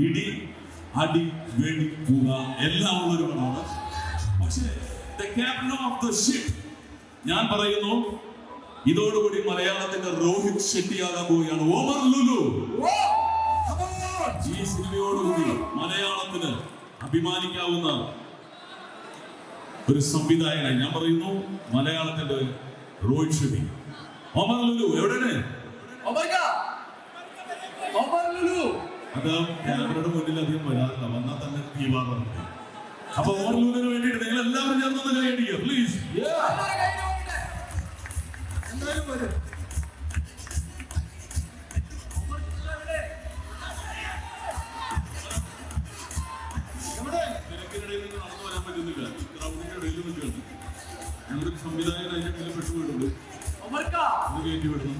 ഇടി, അടി, വെടി, പുക എല്ലാം ഉള്ളൊരു പടമാണ്. പക്ഷേ the captain of the ship ഞാൻ പറയുന്നു, ഇതോടുകൂടി മലയാളത്തിന്റെ രോഹിത് ഷെട്ടിയാകാൻ പോവുകയാണ് ഒമർ ലുലു. ഈ സിനിമയോടുകൂടി മലയാളത്തിന് അഭിമാനിക്കാവുന്ന ഒരു സംവിധായകനായി ഞാൻ പറയുന്നു മലയാളത്തിന്റെ രോഹിത് ഷെട്ടി. ഒമർ ലുലു എവിടെയാണ്? അത് ക്യാമറയുടെ മുന്നിൽ അധികം വരാറില്ല, വന്നാൽ തന്നെ തീവാറുണ്ട്. അപ്പൊ ഒമർ ലുലുവിന് വേണ്ടിയിട്ട് നിങ്ങൾ എല്ലാവരും ചേർന്ന് കൈയടിക്കുക പ്ലീസ്. തിരക്കിനിടയിൽ നിന്ന് നടന്നു വരാൻ പറ്റുന്നില്ല, ക്രൗഡിന്റെ ഇടയിൽ നിൽക്കുകയാണ്. ഞങ്ങളുടെ സംവിധായകൻ അതിന്റെ കയ്യിൽ പെട്ടുപോയിട്ടുണ്ട്, കയറ്റി വിടുന്നു.